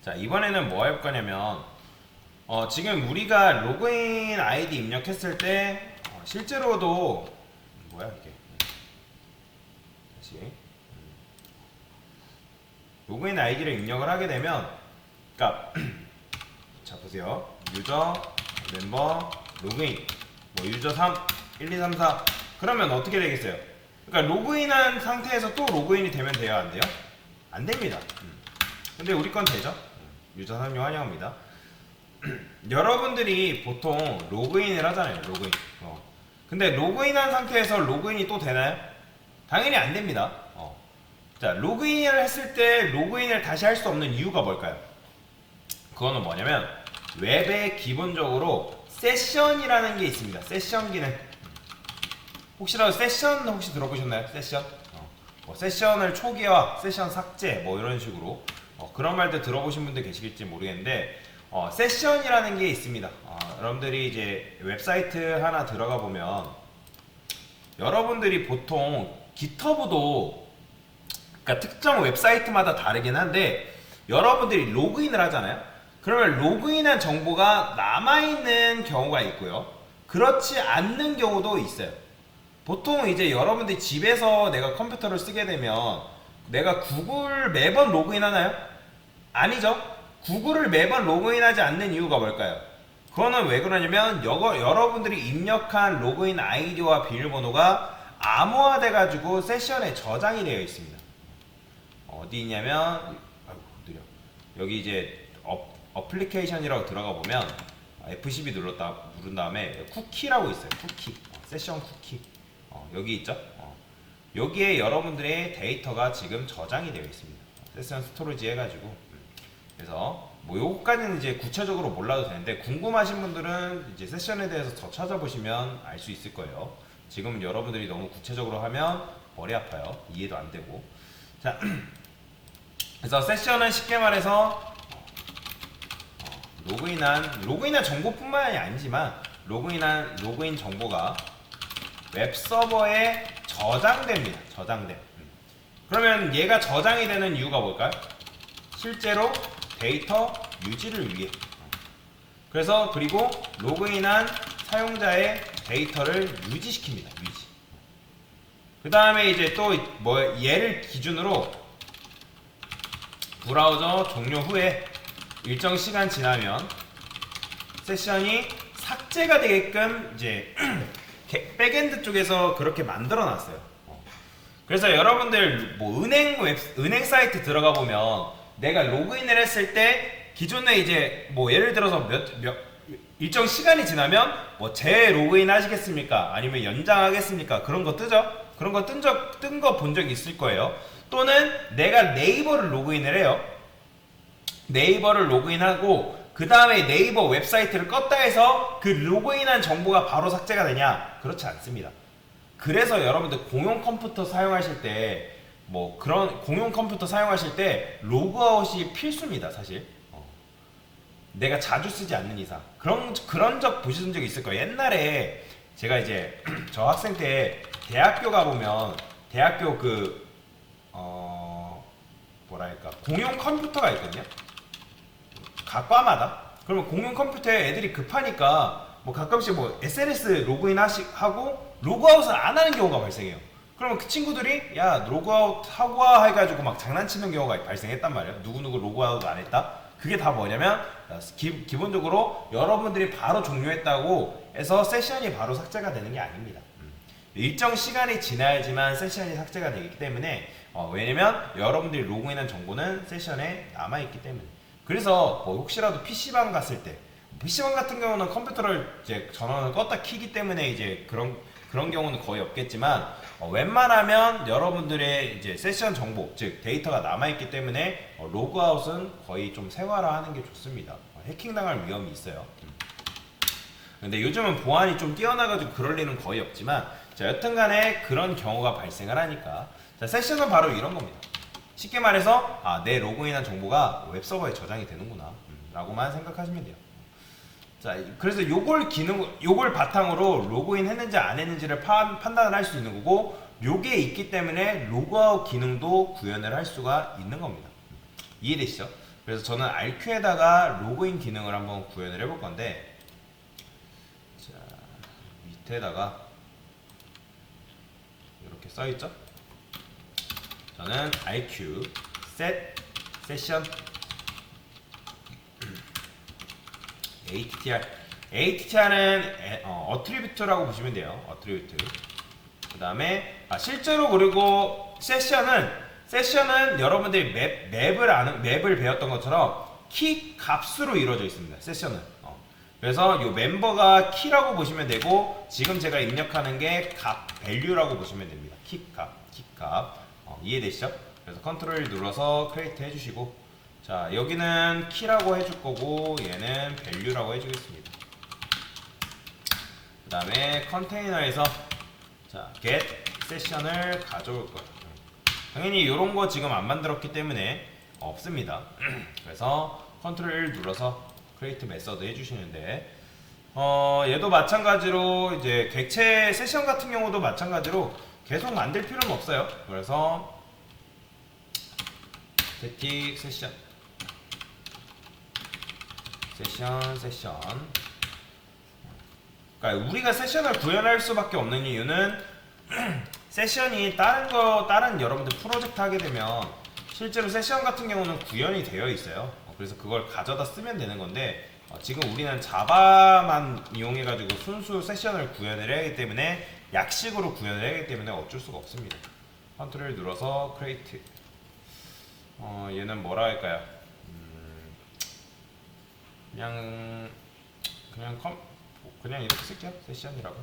자, 이번에는 뭐 할 거냐면 지금 우리가 로그인 아이디 입력했을 때 실제로도 뭐야 이게 다시 로그인 아이디를 입력을 하게 되면 그러니까 자 보세요. 유저 멤버 로그인 뭐 유저 3 1 2 3 4 그러면 어떻게 되겠어요? 그러니까 로그인한 상태에서 또 로그인이 되면 돼요, 안 돼요? 안 됩니다. 근데 우리 건 되죠? 유저 참여 환영합니다. 여러분들이 보통 로그인을 하잖아요, 로그인. 근데 로그인한 상태에서 로그인이 또 되나요? 당연히 안 됩니다. 자, 로그인을 했을 때 로그인을 다시 할 수 없는 이유가 뭘까요? 그거는 뭐냐면 웹에 기본적으로 세션이라는 게 있습니다. 세션 기능. 혹시라도 세션 혹시 들어보셨나요? 세션? 뭐 세션을 초기화, 세션 삭제 뭐 이런 식으로 그런 말들 들어보신 분들 계시겠지 모르겠는데 세션이라는 게 있습니다. 여러분들이 이제 웹사이트 하나 들어가 보면 여러분들이 보통 GitHub도 그러니까 특정 웹사이트마다 다르긴 한데 여러분들이 로그인을 하잖아요. 그러면 로그인한 정보가 남아있는 경우가 있고요. 그렇지 않는 경우도 있어요. 보통 이제 여러분들이 집에서 내가 컴퓨터를 쓰게 되면 내가 구글 매번 로그인 하나요? 아니죠. 구글을 매번 로그인하지 않는 이유가 뭘까요? 그거는 왜 그러냐면 여러분들이 입력한 로그인 아이디와 비밀번호가 암호화돼 가지고 세션에 저장이 되어 있습니다. 어디 있냐면 아이고 느려. 여기 이제 어플리케이션이라고 들어가 보면 F12 누른 다음에 쿠키라고 있어요. 쿠키. 세션 쿠키. 여기 있죠? 여기에 여러분들의 데이터가 지금 저장이 되어 있습니다. 세션 스토리지 해가지고. 그래서 뭐 요거까지는 이제 구체적으로 몰라도 되는데 궁금하신 분들은 이제 세션에 대해서 더 찾아보시면 알 수 있을 거예요. 지금 여러분들이 너무 구체적으로 하면 머리 아파요. 이해도 안 되고. 자, 그래서 세션은 쉽게 말해서 로그인한 정보뿐만이 아니지만 로그인 정보가 웹 서버에 저장됩니다. 저장됨. 그러면 얘가 저장이 되는 이유가 뭘까요? 실제로 데이터 유지를 위해. 그래서 그리고 로그인한 사용자의 데이터를 유지시킵니다. 유지. 그 다음에 이제 또 뭐 얘를 기준으로 브라우저 종료 후에 일정 시간 지나면 세션이 삭제가 되게끔 이제 백엔드 쪽에서 그렇게 만들어 놨어요. 그래서 여러분들 뭐 은행 사이트 들어가 보면 내가 로그인을 했을 때 기존에 이제 뭐 예를 들어서 일정 시간이 지나면 뭐 재로그인 하시겠습니까? 아니면 연장하겠습니까? 그런 거 뜨죠? 그런 거 뜬 거 본 적 있을 거예요. 또는 내가 네이버를 로그인을 해요. 네이버를 로그인하고 그 다음에 네이버 웹사이트를 껐다 해서 그 로그인한 정보가 바로 삭제가 되냐? 그렇지 않습니다. 그래서 여러분들 공용 컴퓨터 사용하실 때 뭐 그런 공용 컴퓨터 사용하실 때 로그아웃이 필수입니다, 사실. 내가 자주 쓰지 않는 이상. 그런 적 보신 적 있을 거예요. 옛날에 제가 이제 저 학생 때 대학교 가보면 대학교 뭐랄까 공용 컴퓨터가 있거든요. 각 과마다. 그러면 공용 컴퓨터에 애들이 급하니까 뭐 가끔씩 뭐 SNS 로그인 하고 로그아웃을 안 하는 경우가 발생해요. 그러면 그 친구들이 야 로그아웃 하고 와 해가지고 막 장난치는 경우가 발생했단 말이에요. 누구누구 로그아웃 안 했다. 그게 다 뭐냐면 기본적으로 여러분들이 바로 종료했다고 해서 세션이 바로 삭제가 되는 게 아닙니다. 일정 시간이 지나야지만 세션이 삭제가 되기 때문에 왜냐면 여러분들이 로그인한 정보는 세션에 남아있기 때문에. 그래서 뭐 혹시라도 PC방 갔을 때 PC방 같은 경우는 컴퓨터를 이제 전원을 껐다 키기 때문에 이제 그런 경우는 거의 없겠지만 웬만하면 여러분들의 이제 세션 정보 즉 데이터가 남아있기 때문에 로그아웃은 거의 좀 생활화하는 게 좋습니다. 해킹당할 위험이 있어요. 근데 요즘은 보안이 좀 뛰어나가지고 그럴 일은 거의 없지만 자, 여튼간에 그런 경우가 발생을 하니까 자, 세션은 바로 이런 겁니다. 쉽게 말해서 내 로그인한 정보가 웹서버에 저장이 되는구나 라고만 생각하시면 돼요. 자, 그래서 요걸 바탕으로 로그인 했는지 안 했는지를 판단을 할 수 있는 거고 요게 있기 때문에 로그아웃 기능도 구현을 할 수가 있는 겁니다. 이해되시죠? 그래서 저는 RQ에다가 로그인 기능을 한번 구현을 해볼 건데, 자, 밑에다가 이렇게 써있죠? 저는 RQ set session ATTR은 어트리뷰트라고 보시면 돼요. 어트리뷰트. 그 다음에 실제로 그리고 세션은 여러분들이 맵을 배웠던 것처럼 키 값으로 이루어져 있습니다. 세션은. 그래서 이 멤버가 키라고 보시면 되고, 지금 제가 입력하는 게 값, 밸류라고 보시면 됩니다. 키 값. 이해되시죠? 그래서 컨트롤 눌러서 크리에이트 해주시고, 자, 여기는 키라고 해줄 거고, 얘는 밸류라고 해주겠습니다. 그 다음에 컨테이너에서 자, get 세션을 가져올 거예요. 당연히 이런 거 지금 안 만들었기 때문에 없습니다. 그래서 컨트롤 눌러서 create 메서드 해주시는데, 얘도 마찬가지로 이제 객체 세션 같은 경우도 마찬가지로 계속 만들 필요는 없어요. 그래서 static 세션. 그러니까 우리가 세션을 구현할 수밖에 없는 이유는 세션이 다른 여러분들 프로젝트 하게 되면 실제로 세션 같은 경우는 구현이 되어 있어요. 그래서 그걸 가져다 쓰면 되는 건데, 지금 우리는 자바만 이용해 가지고 순수 세션을 구현을 해야 하기 때문에, 약식으로 구현을 해야 하기 때문에 어쩔 수가 없습니다. 컨트롤 눌러서 create. 얘는 뭐라 할까요? 그냥 이렇게 쓸게요. 세션이라고.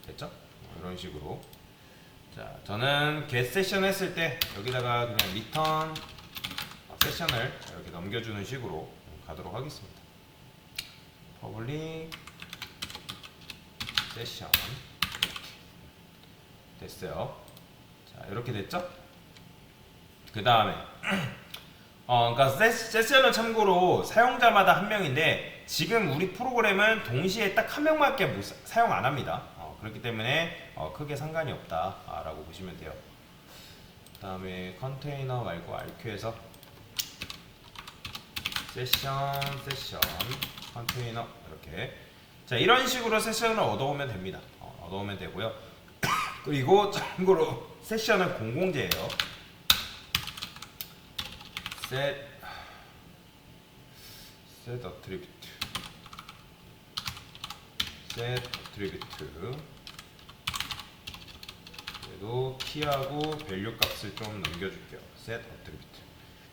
됐죠? 이런 식으로. 자, 저는 get 세션 했을 때 여기다가 그냥 return 세션을 이렇게 넘겨주는 식으로 가도록 하겠습니다. public session 됐어요. 자, 이렇게 됐죠? 그 다음에 그러니까 세션은 참고로 사용자마다 한 명인데, 지금 우리 프로그램은 동시에 딱 한 명밖에 사용 안 합니다. 그렇기 때문에 크게 상관이 없다라고 보시면 돼요. 그 다음에 컨테이너 말고 RQ에서 세션 컨테이너 이렇게, 자, 이런 식으로 세션을 얻어오면 됩니다. 얻어오면 되고요. 그리고 참고로 세션은 공공재예요. set attribute 그래도 키하고 밸류 값을 좀 넘겨줄게요. set attribute.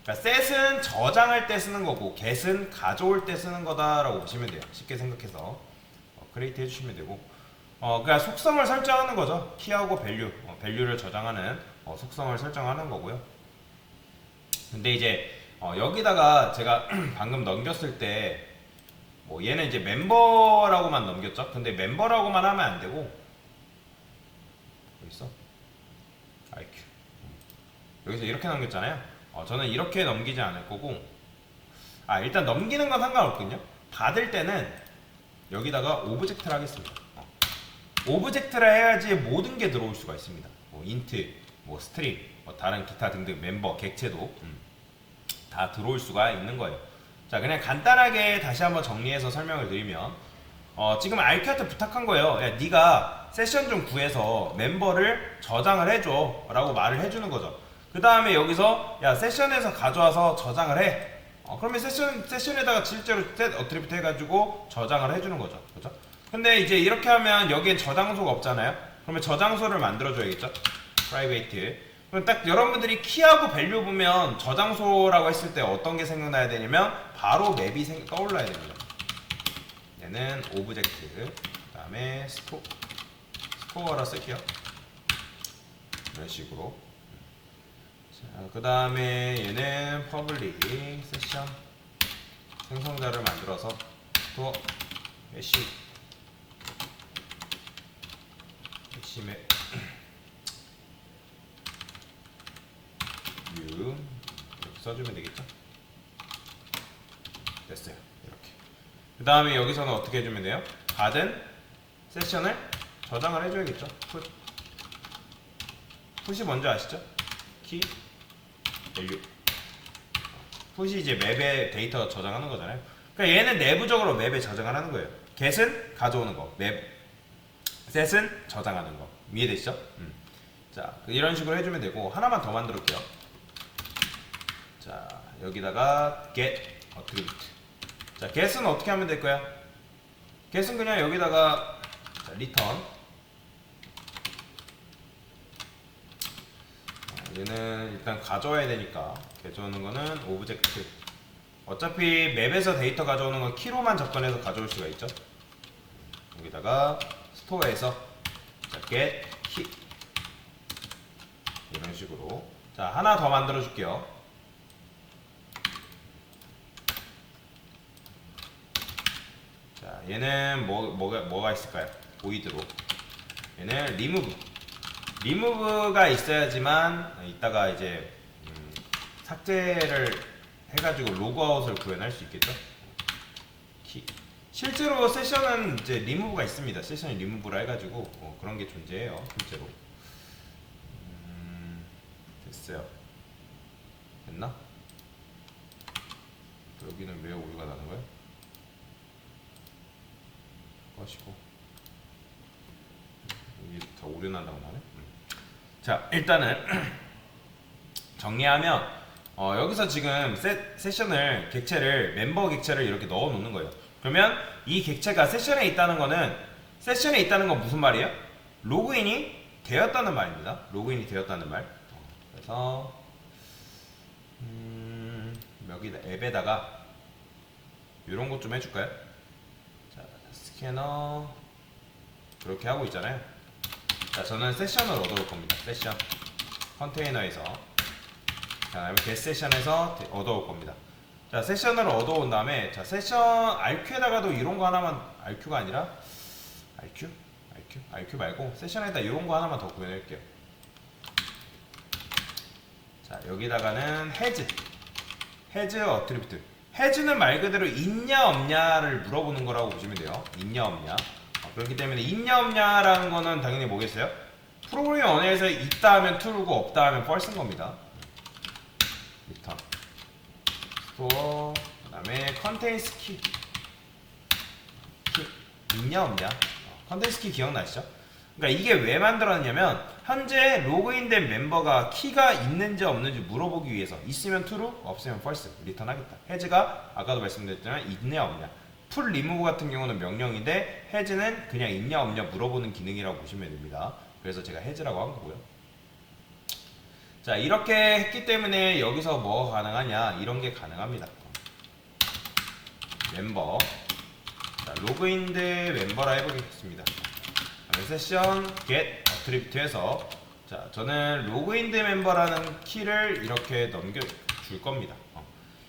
그러니까 set은 저장할 때 쓰는 거고, get은 가져올 때 쓰는 거다라고 보시면 돼요. 쉽게 생각해서 create 해주시면 되고, 그러니까 속성을 설정하는 거죠. 키하고 밸류를 저장하는 속성을 설정하는 거고요. 근데 이제 여기다가 제가 방금 넘겼을 때 얘는 이제 멤버라고만 넘겼죠. 근데 멤버라고만 하면 안 되고, 여기 있어 IQ 여기서 이렇게 넘겼잖아요. 저는 이렇게 넘기지 않을 거고, 일단 넘기는 건 상관없거든요. 받을 때는 여기다가 오브젝트를 하겠습니다. 오브젝트를 해야지 모든 게 들어올 수가 있습니다. 인트, 스트링, 다른 기타 등등 멤버, 객체도 다 들어올 수가 있는 거예요. 자, 그냥 간단하게 다시 한번 정리해서 설명을 드리면, 지금 RQ한테 부탁한 거예요. 야, 네가 세션 좀 구해서 멤버를 저장을 해줘 라고 말을 해주는 거죠. 그 다음에 여기서 야, 세션에서 가져와서 저장을 해. 그러면 세션에다가 실제로 set attribute 해가지고 저장을 해주는 거죠. 그죠? 근데 이제 이렇게 하면 여기엔 저장소가 없잖아요. 그러면 저장소를 만들어줘야겠죠. private. 그럼 딱 여러분들이 키하고 밸류 보면 저장소라고 했을 때 어떤 게 생각나야 되냐면 바로 맵이 떠올라야 됩니다. 얘는 오브젝트, 그 다음에 스코어라 쓸게요. 이런 식으로. 자, 그 다음에 얘는 public session 생성자를 만들어서 또 핵심에 이렇게 써주면 되겠죠? 됐어요. 이렇게. 그 다음에 여기서는 어떻게 해주면 돼요? 받은 세션을 저장을 해줘야겠죠? 풋이 뭔지 아시죠? 키, 밸류. 풋이 이제 맵에 데이터 저장하는 거잖아요. 그러니까 얘는 내부적으로 맵에 저장을 하는 거예요. get은 가져오는 거, set은 저장하는 거. 이해되시죠? 자, 이런 식으로 해주면 되고 하나만 더 만들어볼게요. 자, 여기다가 get attribute. 자, get은 어떻게 하면 될 거야? get은 그냥 여기다가 자, return. 얘는 일단 가져와야 되니까 가져오는 거는 오브젝트. 어차피 맵에서 데이터 가져오는 건 키로만 접근해서 가져올 수가 있죠. 여기다가 스토어에서 자, get key 이런 식으로. 자, 하나 더 만들어 줄게요. 자, 얘는 뭐가 있을까요? 보이드로. 얘는 리무브가 있어야지만 이따가 이제 삭제를 해가지고 로그아웃을 구현할 수 있겠죠. 실제로 세션은 이제 리무브가 있습니다. 세션이 리무브라 해가지고 그런 게 존재해요. 실제로. 됐어요. 됐나? 여기는 왜 오류가 나는 거야? 꺼시고 여기 다 오류 난다고 나네. 자, 일단은 정리하면 여기서 지금 세션을 객체를 멤버 객체를 이렇게 넣어 놓는 거예요. 그러면 이 객체가 세션에 있다는 거는 세션에 있다는 건 무슨 말이에요? 로그인이 되었다는 말입니다. 로그인이 되었다는 말. 그래서 여기 앱에다가 이런 것 좀 해줄까요? 자, 스캐너 이렇게 하고 있잖아요. 자, 저는 세션을 얻어올 겁니다. 세션 컨테이너에서 자, 이렇게 세션에서 얻어올 겁니다. 자, 세션을 얻어온 다음에 자, 세션 RQ에다가도 이런 거 하나만 RQ가 아니라 RQ 말고 세션에다 이런 거 하나만 더 구현할게요. 자, 여기다가는 헤즈 어트리뷰트. 헤즈는 말 그대로 있냐 없냐를 물어보는 거라고 보시면 돼요. 있냐 없냐. 그렇기 때문에 있냐 없냐라는 거는 당연히 뭐겠어요? 프로그래밍 언어에서 있다 하면 true고 없다 하면 false인 겁니다. return store 그다음에 contains key 있냐 없냐. contains key 기억나시죠? 그러니까 이게 왜 만들었냐면 현재 로그인된 멤버가 키가 있는지 없는지 물어보기 위해서 있으면 true, 없으면 false 리턴 하겠다. 해즈가 아까도 말씀드렸지만 있냐 없냐. 풀 리무브 같은 경우는 명령인데 해즈는 그냥 있냐 없냐 물어보는 기능이라고 보시면 됩니다. 그래서 제가 해즈라고 한 거고요. 자, 이렇게 했기 때문에 여기서 뭐가 가능하냐, 이런 게 가능합니다. 멤버. 자, 로그인 대 멤버라 해보겠습니다. 세션 get attribute에서 자, 저는 로그인 대 멤버라는 키를 이렇게 넘겨줄 겁니다.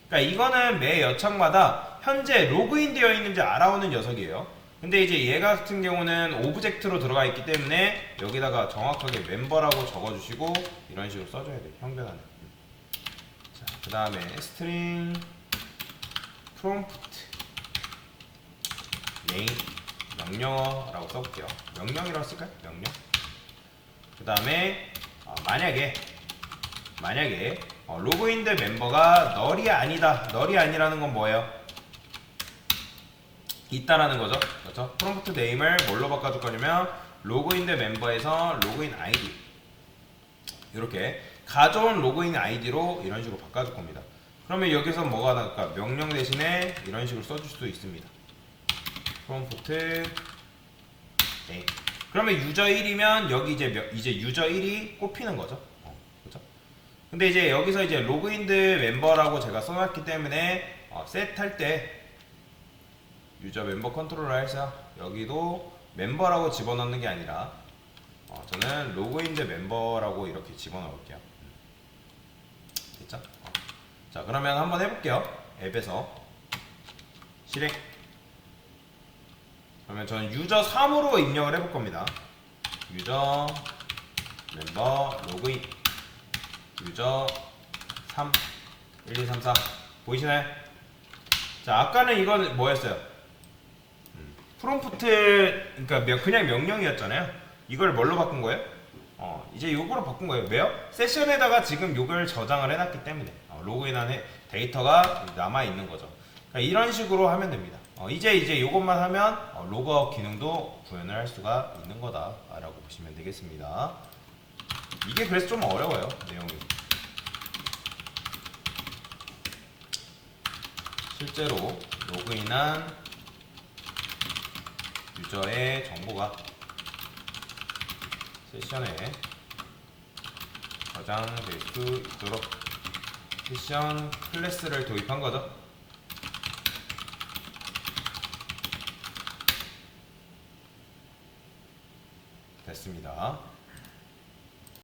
그러니까 이거는 매 여창마다 현재 로그인 되어 있는지 알아오는 녀석이에요. 근데 이제 얘 같은 경우는 오브젝트로 들어가 있기 때문에 여기다가 정확하게 멤버라고 적어주시고 이런 식으로 써줘야 돼요. 형변하는. 자, 그 다음에 string prompt name 명령어라고 써볼게요. 명령이라고 쓸까요? 명령. 그 다음에 만약에 로그인된 멤버가 널이 아니다. 널이 아니라는 건 뭐예요? 있다라는 거죠. 그렇죠? 프롬프트 네임을 뭘로 바꿔줄 거냐면 로그인된 멤버에서 로그인 아이디 이렇게 가져온 로그인 아이디로 이런 식으로 바꿔줄 겁니다. 그러면 여기서 뭐가 나올까? 명령 대신에 이런 식으로 써줄 수도 있습니다. 프롬프트 네임. 그러면 유저 1이면 여기 이제 유저 1이 꼽히는 거죠. 그렇죠? 근데 이제 여기서 이제 로그인드 멤버라고 제가 써놨기 때문에 셋 할 때 유저 멤버 컨트롤러 해서 여기도 멤버라고 집어넣는 게 아니라 저는 로그인드 멤버라고 이렇게 집어넣을게요. 됐죠? 자, 그러면 한번 해볼게요. 앱에서 실행. 그러면 저는 유저 3으로 입력을 해볼 겁니다. 유저 멤버 로그인 유저 3 1, 2, 3, 4 보이시나요? 자, 아까는 이건 뭐였어요? 프롬프트, 그러니까 그냥 명령이었잖아요. 이걸 뭘로 바꾼 거예요? 이제 요거로 바꾼 거예요. 왜요? 세션에다가 지금 요걸 저장을 해놨기 때문에 로그인한 데이터가 남아 있는 거죠. 그러니까 이런 식으로 하면 됩니다. 이제 이것만 하면 로그아웃 기능도 구현을 할 수가 있는 거다라고 보시면 되겠습니다. 이게 그래서 좀 어려워요, 내용이. 실제로 로그인한 유저의 정보가 세션에 저장될 수 있도록 세션 클래스를 도입한 거죠. 됐습니다.